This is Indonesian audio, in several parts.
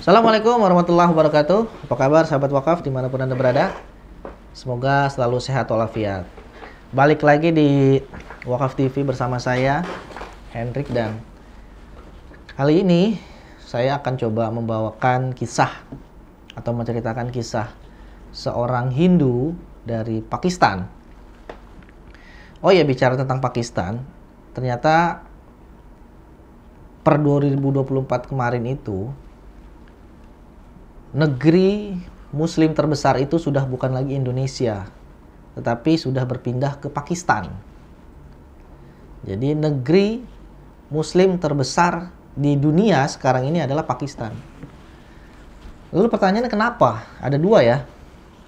Assalamualaikum warahmatullahi wabarakatuh. Apa kabar sahabat wakaf dimanapun Anda berada? Semoga selalu sehat walafiat. Balik lagi di Wakaf TV bersama saya, Hendrik, dan kali ini saya akan coba membawakan kisah atau menceritakan kisah seorang Hindu dari Pakistan. Oh ya, bicara tentang Pakistan, ternyata per 2024 kemarin itu negeri Muslim terbesar itu sudah bukan lagi Indonesia, tetapi sudah berpindah ke Pakistan. Jadi negeri Muslim terbesar di dunia sekarang ini adalah Pakistan. Lalu pertanyaannya kenapa? Ada dua ya.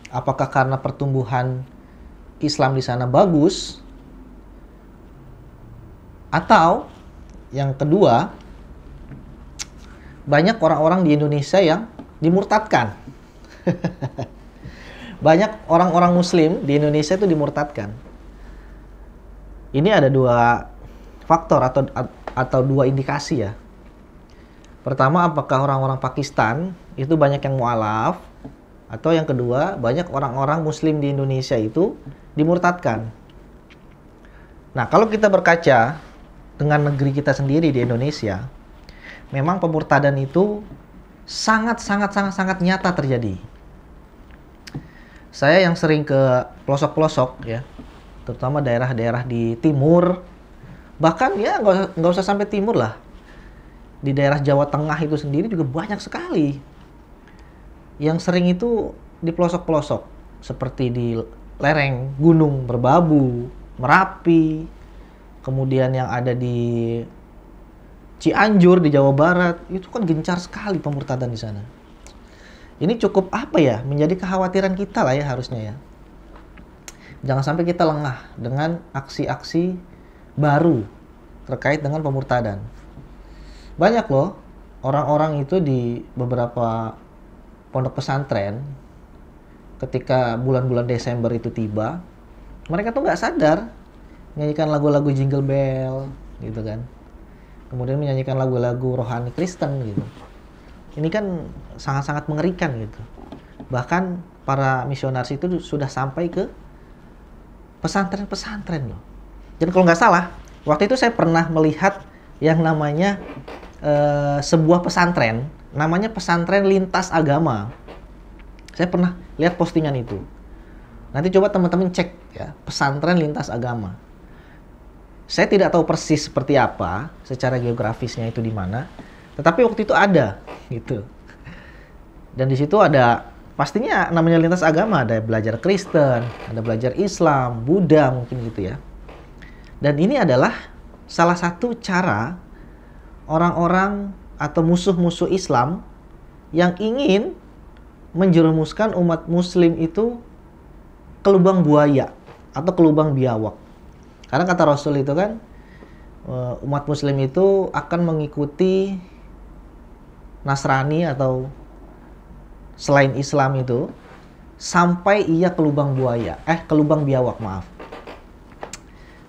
Apakah karena pertumbuhan Islam di sana bagus? Atau yang kedua, banyak orang-orang di Indonesia yang dimurtadkan. Banyak orang-orang Muslim di Indonesia itu dimurtadkan. Ini ada dua faktor atau dua indikasi ya. Pertama, apakah orang-orang Pakistan itu banyak yang mualaf, atau yang kedua, banyak orang-orang Muslim di Indonesia itu dimurtadkan. Nah, kalau kita berkaca dengan negeri kita sendiri di Indonesia, memang pemurtadan itu sangat nyata terjadi. Saya yang sering ke pelosok-pelosok ya, terutama daerah-daerah di timur, bahkan ya nggak usah sampai timur lah, di daerah Jawa Tengah itu sendiri juga banyak sekali. Yang sering itu di pelosok-pelosok, seperti di lereng Gunung Merbabu, Merapi, kemudian yang ada di Cianjur di Jawa Barat, itu kan gencar sekali pemurtadan di sana. Ini cukup menjadi kekhawatiran kita lah ya harusnya ya. Jangan sampai kita lengah dengan aksi-aksi baru terkait dengan pemurtadan. Banyak loh orang-orang itu di beberapa pondok pesantren, ketika bulan-bulan Desember itu tiba, mereka tuh nggak sadar menyanyikan lagu-lagu Jingle Bell gitu kan. Kemudian menyanyikan lagu-lagu rohani Kristen gitu. Ini kan sangat-sangat mengerikan gitu. Bahkan para misionaris itu sudah sampai ke pesantren-pesantren loh. Dan kalau nggak salah, waktu itu saya pernah melihat yang namanya sebuah pesantren, namanya Pesantren Lintas Agama. Saya pernah lihat postingan itu. Nanti coba teman-teman cek ya, Pesantren Lintas Agama. Saya tidak tahu persis seperti apa secara geografisnya itu di mana, tetapi waktu itu ada gitu. Dan di situ ada pastinya namanya lintas agama, ada belajar Kristen, ada belajar Islam, Buddha mungkin gitu ya. Dan ini adalah salah satu cara orang-orang atau musuh-musuh Islam yang ingin menjerumuskan umat Muslim itu ke lubang buaya atau ke lubang biawak. Karena kata Rasul itu kan, umat Muslim itu akan mengikuti Nasrani atau selain Islam itu sampai ia ke lubang buaya, ke lubang biawak, maaf.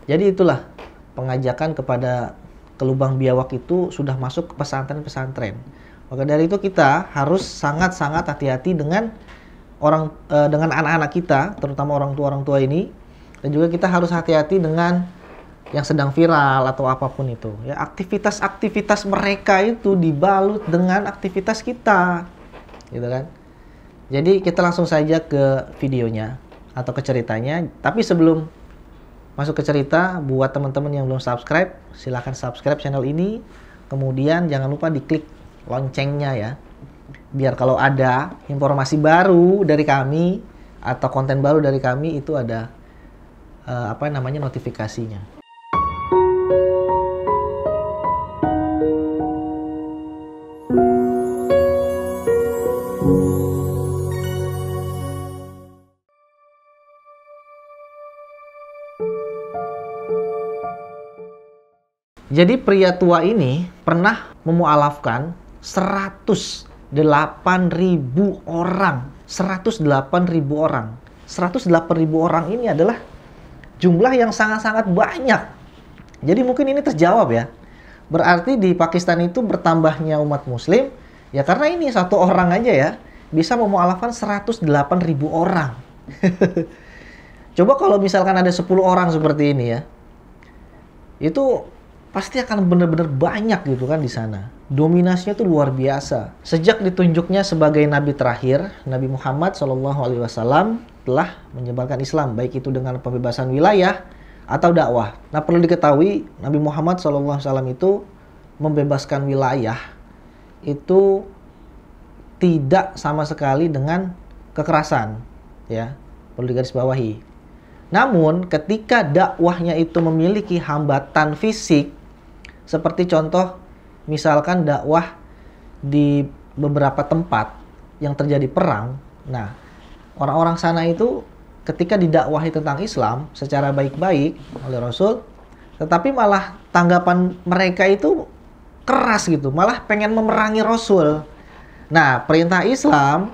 Jadi itulah pengajakan kepada ke lubang biawak itu sudah masuk ke pesantren-pesantren. Maka dari itu kita harus sangat-sangat hati-hati dengan dengan anak-anak kita, terutama orang tua ini. Dan juga kita harus hati-hati dengan yang sedang viral atau apapun itu. Ya, aktivitas-aktivitas mereka itu dibalut dengan aktivitas kita, gitu kan? Jadi kita langsung saja ke videonya atau ke ceritanya. Tapi sebelum masuk ke cerita, buat teman-teman yang belum subscribe, silahkan subscribe channel ini. Kemudian jangan lupa diklik loncengnya ya, biar kalau ada informasi baru dari kami atau konten baru dari kami itu ada notifikasinya. Jadi pria tua ini pernah memualafkan 108.000 orang. 108.000 orang. 108.000 orang ini adalah jumlah yang sangat-sangat banyak. Jadi mungkin ini terjawab ya. Berarti di Pakistan itu bertambahnya umat Muslim Ya karena ini satu orang aja ya bisa memualafkan 108.000 orang. Coba kalau misalkan ada 10 orang seperti ini ya, itu pasti akan benar-benar banyak gitu kan di sana. Dominasinya tuh luar biasa. Sejak ditunjuknya sebagai nabi terakhir, Nabi Muhammad SAW telah menyebarkan Islam, baik itu dengan pembebasan wilayah atau dakwah. Nah, perlu diketahui Nabi Muhammad SAW itu membebaskan wilayah itu tidak sama sekali dengan kekerasan, ya, perlu digarisbawahi. Namun ketika dakwahnya itu memiliki hambatan fisik, seperti contoh misalkan dakwah di beberapa tempat yang terjadi perang, nah orang-orang sana itu ketika didakwahi tentang Islam secara baik-baik oleh Rasul, tetapi malah tanggapan mereka itu keras gitu, malah pengen memerangi Rasul. Nah, perintah Islam,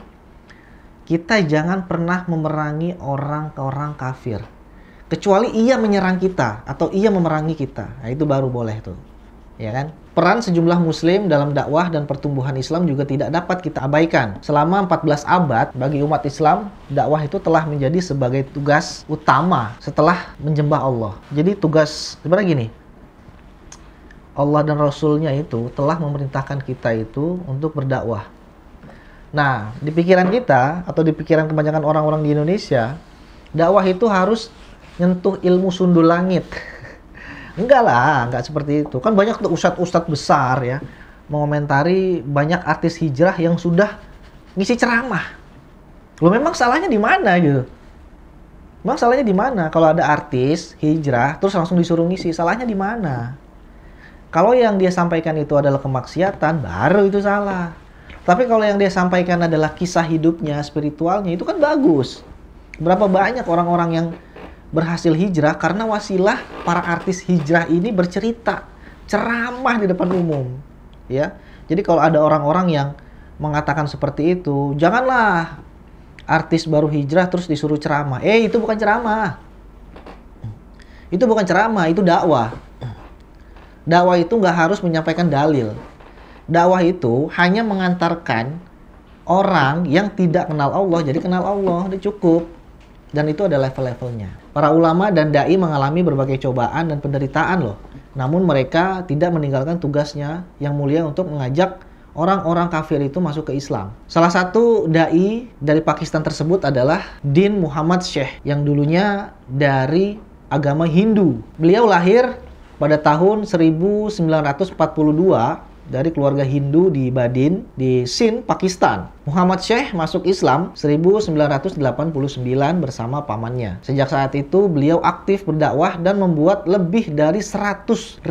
kita jangan pernah memerangi orang kafir. Kecuali ia menyerang kita atau ia memerangi kita. Nah, itu baru boleh tuh. Ya kan? Peran sejumlah muslim dalam dakwah dan pertumbuhan Islam juga tidak dapat kita abaikan. Selama 14 abad, bagi umat Islam, dakwah itu telah menjadi sebagai tugas utama setelah menjembah Allah. Jadi tugas, sebenarnya gini, Allah dan Rasulnya itu telah memerintahkan kita itu untuk berdakwah. Nah, di pikiran kita atau di pikiran kebanyakan orang-orang di Indonesia, dakwah itu harus nyentuh ilmu sundul langit. Enggak lah, enggak seperti itu. Kan banyak tuh ustadz-ustadz besar ya mengomentari banyak artis hijrah yang sudah ngisi ceramah. Loh, memang salahnya di mana gitu? Memang salahnya di mana kalau ada artis hijrah terus langsung disuruh ngisi? Salahnya di mana? Kalau yang dia sampaikan itu adalah kemaksiatan, baru itu salah. Tapi kalau yang dia sampaikan adalah kisah hidupnya, spiritualnya, itu kan bagus. Berapa banyak orang-orang yang berhasil hijrah karena wasilah para artis hijrah ini bercerita, ceramah di depan umum, ya. Jadi kalau ada orang-orang yang mengatakan seperti itu, janganlah artis baru hijrah terus disuruh ceramah. Itu bukan ceramah. Itu bukan ceramah, itu dakwah. Dakwah itu nggak harus menyampaikan dalil. Dakwah itu hanya mengantarkan orang yang tidak kenal Allah jadi kenal Allah, itu cukup. Dan itu ada level-levelnya. Para ulama dan dai mengalami berbagai cobaan dan penderitaan loh. Namun mereka tidak meninggalkan tugasnya yang mulia untuk mengajak orang-orang kafir itu masuk ke Islam. Salah satu dai dari Pakistan tersebut adalah Din Muhammad Sheikh yang dulunya dari agama Hindu. Beliau lahir pada tahun 1942 dari keluarga Hindu di Badin, di Sindh, Pakistan. Muhammad Sheikh masuk Islam 1989 bersama pamannya. Sejak saat itu beliau aktif berdakwah dan membuat lebih dari 100.000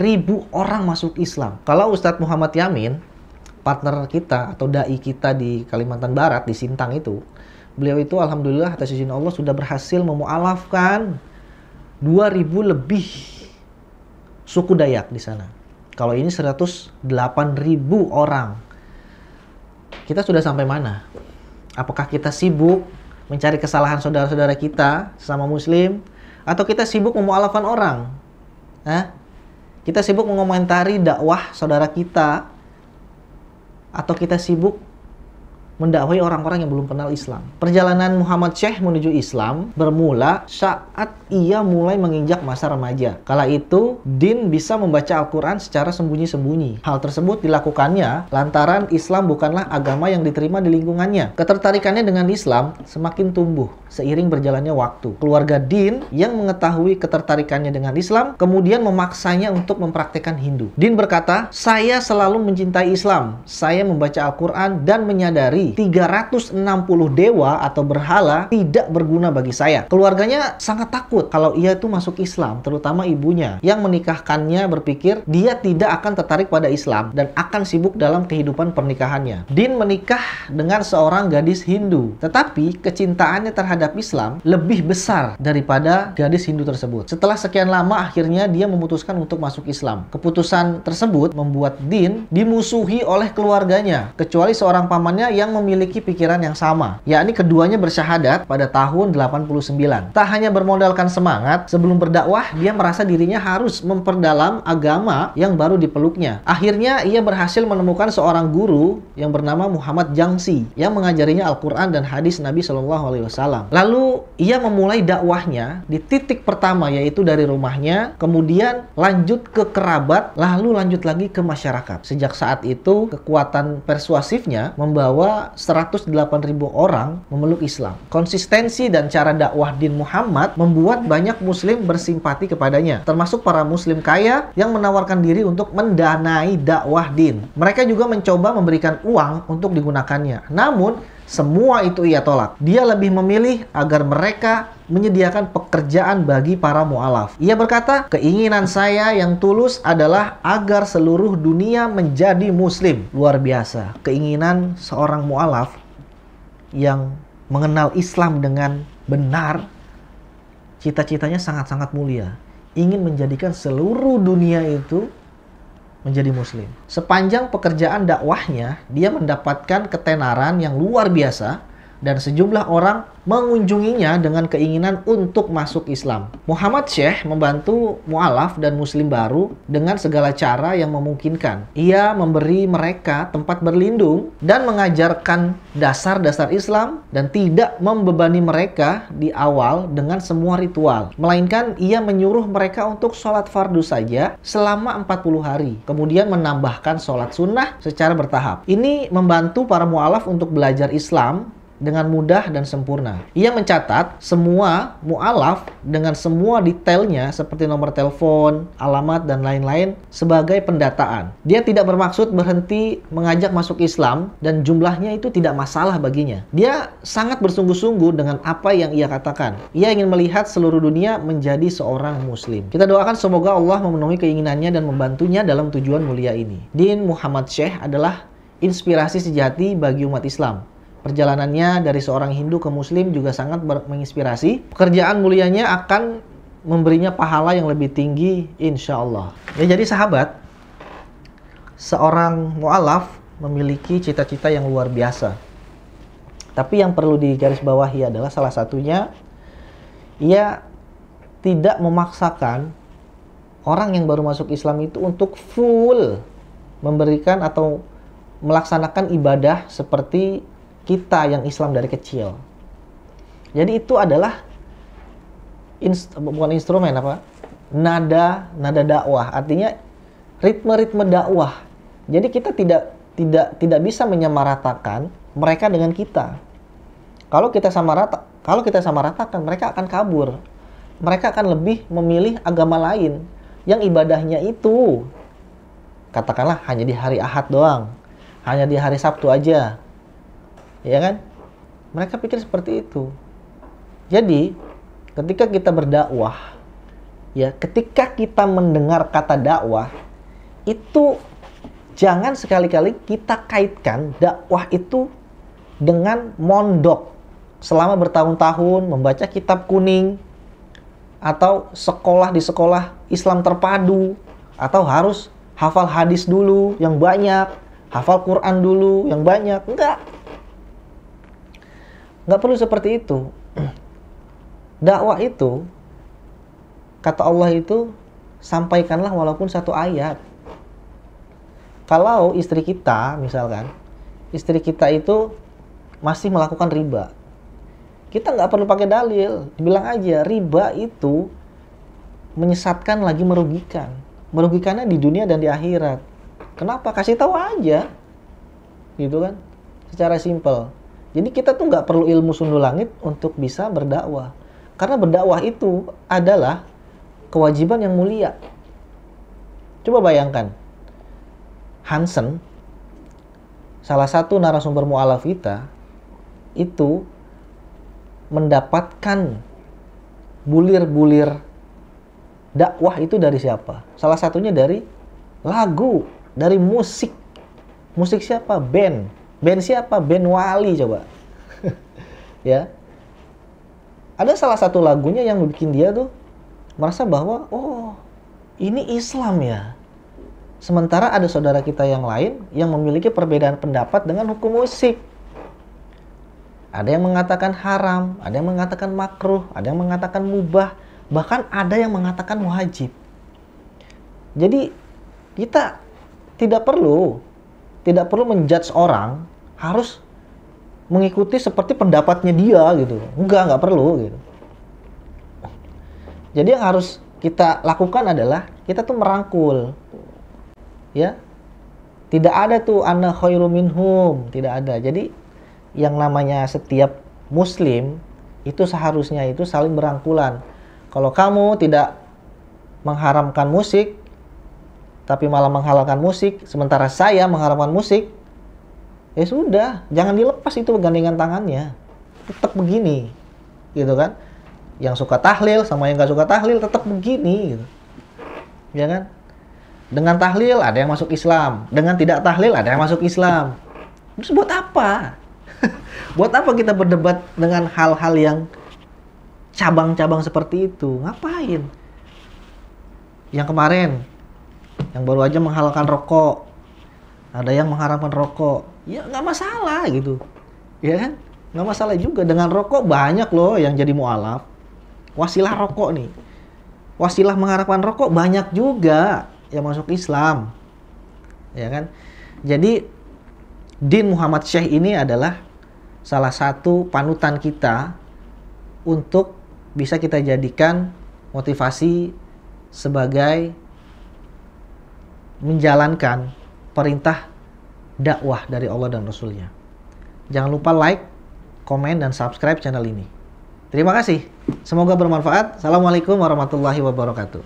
orang masuk Islam. Kalau Ustadz Muhammad Yamin, partner kita atau dai kita di Kalimantan Barat, di Sintang itu, beliau itu alhamdulillah atas izin Allah sudah berhasil memualafkan 2.000 lebih suku Dayak di sana. Kalau ini 108.000 orang. Kita sudah sampai mana? Apakah kita sibuk mencari kesalahan saudara-saudara kita sesama muslim? Atau kita sibuk memualafkan orang? Kita sibuk mengomentari dakwah saudara kita? Atau kita sibuk mendakwahi orang-orang yang belum kenal Islam? Perjalanan Muhammad Sheikh menuju Islam bermula saat ia mulai menginjak masa remaja. Kala itu, Din bisa membaca Al-Quran secara sembunyi-sembunyi. Hal tersebut dilakukannya lantaran Islam bukanlah agama yang diterima di lingkungannya. Ketertarikannya dengan Islam semakin tumbuh seiring berjalannya waktu. Keluarga Din yang mengetahui ketertarikannya dengan Islam kemudian memaksanya untuk mempraktikkan Hindu. Din berkata, "Saya selalu mencintai Islam. Saya membaca Al-Quran dan menyadari 360 dewa atau berhala tidak berguna bagi saya." Keluarganya sangat takut kalau ia itu masuk Islam, terutama ibunya yang menikahkannya berpikir dia tidak akan tertarik pada Islam dan akan sibuk dalam kehidupan pernikahannya. Din menikah dengan seorang gadis Hindu, tetapi kecintaannya terhadap Islam lebih besar daripada gadis Hindu tersebut. Setelah sekian lama, akhirnya dia memutuskan untuk masuk Islam. Keputusan tersebut membuat Din dimusuhi oleh keluarganya, kecuali seorang pamannya yang yang memiliki pikiran yang sama, yakni keduanya bersyahadat pada tahun 89. Tak hanya bermodalkan semangat, sebelum berdakwah, dia merasa dirinya harus memperdalam agama yang baru dipeluknya. Akhirnya, ia berhasil menemukan seorang guru yang bernama Muhammad Jangsi yang mengajarinya Al-Quran dan hadis Nabi Shallallahu Alaihi Wasallam. Lalu, ia memulai dakwahnya di titik pertama, yaitu dari rumahnya, kemudian lanjut ke kerabat, lalu lanjut lagi ke masyarakat. Sejak saat itu, kekuatan persuasifnya membawa 108.000 orang memeluk Islam. Konsistensi dan cara dakwah Din Muhammad membuat banyak muslim bersimpati kepadanya, termasuk para muslim kaya yang menawarkan diri untuk mendanai dakwah Din. Mereka juga mencoba memberikan uang untuk digunakannya. Namun, semua itu ia tolak. Dia lebih memilih agar mereka menyediakan pekerjaan bagi para mu'alaf. Ia berkata, keinginan saya yang tulus adalah agar seluruh dunia menjadi muslim. Luar biasa. Keinginan seorang mu'alaf yang mengenal Islam dengan benar, cita-citanya sangat-sangat mulia. Ingin menjadikan seluruh dunia itu menjadi muslim. Sepanjang pekerjaan dakwahnya, dia mendapatkan ketenaran yang luar biasa dan sejumlah orang mengunjunginya dengan keinginan untuk masuk Islam. Muhammad Syekh membantu mu'alaf dan muslim baru dengan segala cara yang memungkinkan. Ia memberi mereka tempat berlindung dan mengajarkan dasar-dasar Islam dan tidak membebani mereka di awal dengan semua ritual. Melainkan ia menyuruh mereka untuk sholat fardu saja selama 40 hari. Kemudian menambahkan sholat sunnah secara bertahap. Ini membantu para mu'alaf untuk belajar Islam dengan mudah dan sempurna. Ia mencatat semua mu'alaf dengan semua detailnya seperti nomor telepon, alamat, dan lain-lain sebagai pendataan. Dia tidak bermaksud berhenti mengajak masuk Islam dan jumlahnya itu tidak masalah baginya. Dia sangat bersungguh-sungguh dengan apa yang ia katakan. Ia ingin melihat seluruh dunia menjadi seorang muslim. Kita doakan semoga Allah memenuhi keinginannya dan membantunya dalam tujuan mulia ini. Din Muhammad Syekh adalah inspirasi sejati bagi umat Islam. Perjalanannya dari seorang Hindu ke Muslim juga sangat menginspirasi. Pekerjaan mulianya akan memberinya pahala yang lebih tinggi, insya Allah. Ya, jadi sahabat, seorang mu'alaf memiliki cita-cita yang luar biasa. Tapi yang perlu digarisbawahi adalah salah satunya, ia tidak memaksakan orang yang baru masuk Islam itu untuk full memberikan atau melaksanakan ibadah seperti kita yang Islam dari kecil. Jadi itu adalah bukan instrumen apa? Nada dakwah. Artinya ritme dakwah. Jadi kita tidak bisa menyamaratakan mereka dengan kita. Kalau kita samaratakan, mereka akan kabur. Mereka akan lebih memilih agama lain yang ibadahnya itu katakanlah hanya di hari Ahad doang, hanya di hari Sabtu aja. Ya kan? Mereka pikir seperti itu. Jadi, ketika kita berdakwah, ya, ketika kita mendengar kata dakwah, itu jangan sekali-kali kita kaitkan dakwah itu dengan mondok selama bertahun-tahun membaca kitab kuning atau sekolah di sekolah Islam terpadu atau harus hafal hadis dulu yang banyak, hafal Quran dulu yang banyak. Nggak perlu seperti itu. Dakwah itu, kata Allah itu, sampaikanlah walaupun satu ayat. Kalau istri kita, misalkan, istri kita itu masih melakukan riba, kita nggak perlu pakai dalil. Dibilang aja, riba itu menyesatkan lagi merugikan. Merugikannya di dunia dan di akhirat. Kenapa? Kasih tahu aja. Gitu kan? Secara simpel. Jadi kita tuh nggak perlu ilmu sundul langit untuk bisa berdakwah. Karena berdakwah itu adalah kewajiban yang mulia. Coba bayangkan, Hansen, salah satu narasumber mu'alaf kita, itu mendapatkan bulir-bulir dakwah itu dari siapa? Salah satunya dari lagu, dari musik. Musik siapa? Band. Band siapa? Band Wali, coba. Ya. Ada salah satu lagunya yang bikin dia tuh merasa bahwa, oh, ini Islam ya. Sementara ada saudara kita yang lain yang memiliki perbedaan pendapat dengan hukum musik. ada yang mengatakan haram, ada yang mengatakan makruh, ada yang mengatakan mubah, bahkan ada yang mengatakan wajib. Jadi kita tidak perlu menjudge orang harus mengikuti seperti pendapatnya dia gitu. Enggak perlu gitu. Jadi yang harus kita lakukan adalah kita tuh merangkul. Ya. Tidak ada tuh ana khairu minhum, tidak ada. Jadi yang namanya setiap muslim itu seharusnya itu saling berangkulan. Kalau kamu tidak mengharamkan musik tapi malah menghalalkan musik, sementara saya mengharamkan musik, ya sudah, jangan dilepas itu gandengan tangannya. Tetap begini. Gitu kan? Yang suka tahlil sama yang gak suka tahlil tetap begini gitu. Ya kan? Dengan tahlil ada yang masuk Islam, dengan tidak tahlil ada yang masuk Islam. Terus buat apa? Buat apa kita berdebat dengan hal-hal yang cabang-cabang seperti itu? Ngapain? Yang kemarin, yang baru aja menghalalkan rokok, ada yang mengharamkan rokok, ya nggak masalah gitu, ya kan? Nggak masalah juga. Dengan rokok banyak loh yang jadi mualaf. Wasilah rokok nih, wasilah mengharamkan rokok banyak juga yang masuk Islam, ya kan? Jadi Din Muhammad Syekh ini adalah salah satu panutan kita untuk bisa kita jadikan motivasi sebagai menjalankan perintah dakwah dari Allah dan Rasulnya. Jangan lupa like, komen, dan subscribe channel ini. Terima kasih. Semoga bermanfaat. Assalamualaikum warahmatullahi wabarakatuh.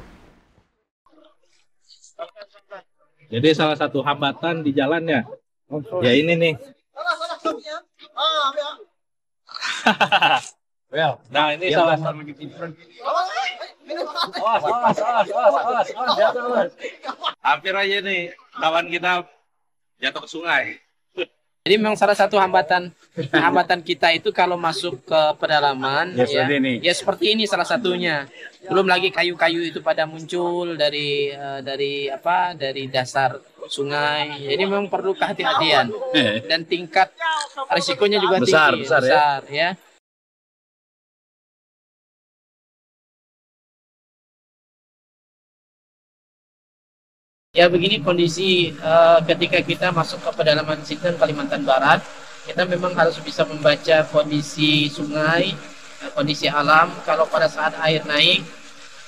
Jadi salah satu hambatan di jalannya, ya ini nih. Nah ini salah satu. Hampir aja nih kawan kita jatuh ke sungai. Jadi memang salah satu hambatan kita itu kalau masuk ke pedalaman ya seperti ini salah satunya. Belum lagi kayu-kayu itu pada muncul dari dasar sungai. Jadi memang perlu kehati-hatian dan tingkat risikonya juga tinggi, besar ya. Ya begini kondisi ketika kita masuk ke pedalaman Sintang, Kalimantan Barat, kita memang harus bisa membaca kondisi sungai, kondisi alam. Kalau pada saat air naik,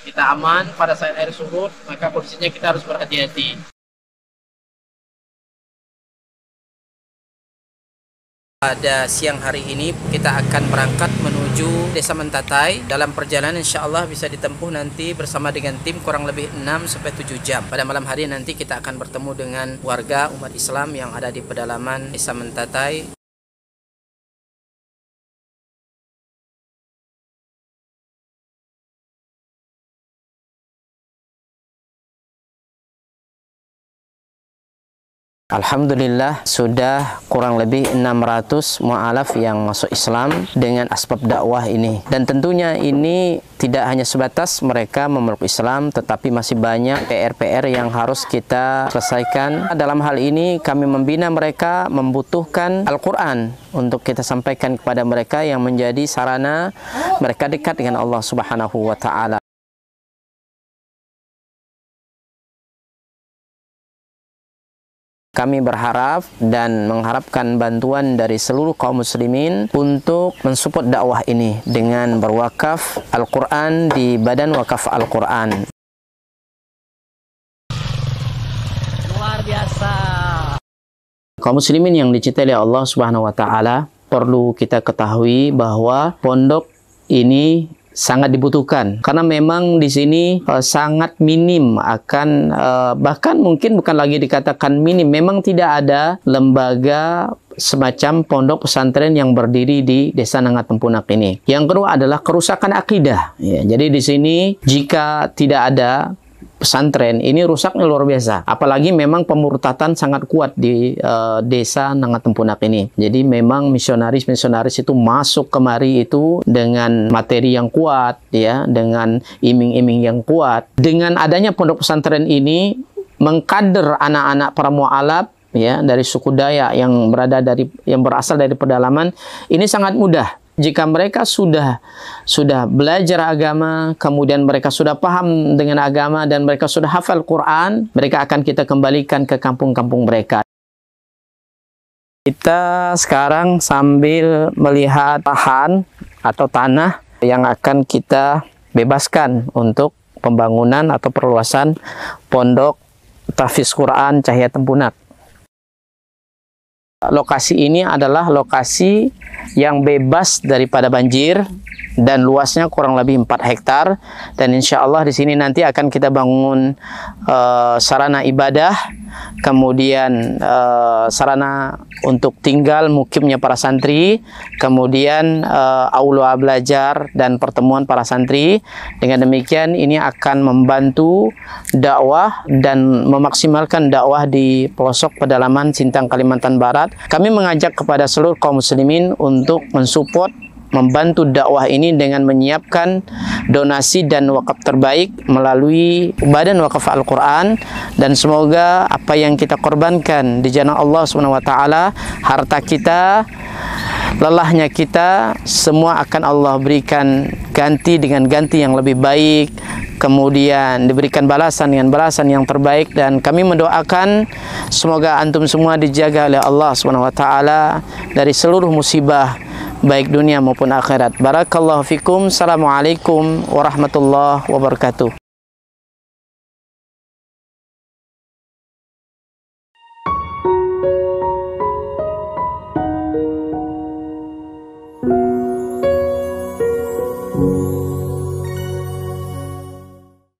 kita aman. Pada saat air surut, maka kondisinya kita harus berhati-hati. Pada siang hari ini kita akan berangkat menuju Desa Mentatai. Dalam perjalanan insya Allah bisa ditempuh nanti bersama dengan tim kurang lebih 6-7 jam. Pada malam hari nanti kita akan bertemu dengan warga umat Islam yang ada di pedalaman Desa Mentatai. Alhamdulillah sudah kurang lebih 600 mu'alaf yang masuk Islam dengan asbab dakwah ini. Dan tentunya ini tidak hanya sebatas mereka memeluk Islam, tetapi masih banyak PR-PR yang harus kita selesaikan. Dalam hal ini kami membina mereka membutuhkan Al-Quran untuk kita sampaikan kepada mereka yang menjadi sarana mereka dekat dengan Allah Subhanahu wa Ta'ala. Kami berharap dan mengharapkan bantuan dari seluruh kaum muslimin untuk mensupport dakwah ini dengan berwakaf Al-Quran di Badan Wakaf Al-Quran. Luar biasa. Kaum muslimin yang dicintai oleh Allah Subhanahu wa Ta'ala, perlu kita ketahui bahwa pondok ini sangat dibutuhkan karena memang di sini sangat minim akan bahkan mungkin bukan lagi dikatakan minim, memang tidak ada lembaga semacam pondok pesantren yang berdiri di Desa Nangatempunak ini. Yang kedua adalah kerusakan akidah. Ya, jadi di sini jika tidak ada pesantren ini rusaknya luar biasa. Apalagi memang pemurtatan sangat kuat di Desa Nangatempunak ini. Jadi memang misionaris itu masuk kemari itu dengan materi yang kuat, ya, dengan iming-iming yang kuat. Dengan adanya pondok pesantren ini mengkader anak-anak para mu'alaf ya, dari suku Dayak yang berasal dari pedalaman, ini sangat mudah. Jika mereka sudah belajar agama, kemudian mereka sudah paham dengan agama dan mereka sudah hafal Quran, mereka akan kita kembalikan ke kampung-kampung mereka. Kita sekarang sambil melihat lahan atau tanah yang akan kita bebaskan untuk pembangunan atau perluasan Pondok Tahfiz Quran Cahaya Tempunak. Lokasi ini adalah lokasi yang bebas daripada banjir dan luasnya kurang lebih 4 hektar, dan insya Allah di sini nanti akan kita bangun sarana ibadah, kemudian sarana untuk tinggal mukimnya para santri, kemudian aula belajar dan pertemuan para santri. Dengan demikian ini akan membantu dakwah dan memaksimalkan dakwah di pelosok pedalaman Sintang, Kalimantan Barat. Kami mengajak kepada seluruh kaum muslimin untuk mensupport, membantu dakwah ini dengan menyiapkan donasi dan wakaf terbaik melalui Badan Wakaf Al-Quran, dan semoga apa yang kita korbankan di jalan Allah SWT, harta kita, lelahnya kita, semua akan Allah berikan ganti dengan ganti yang lebih baik, kemudian diberikan balasan dengan balasan yang terbaik. Dan kami mendoakan semoga antum semua dijaga oleh Allah SWT dari seluruh musibah baik dunia maupun akhirat. Barakallahu fikum. Assalamualaikum warahmatullahi wabarakatuh.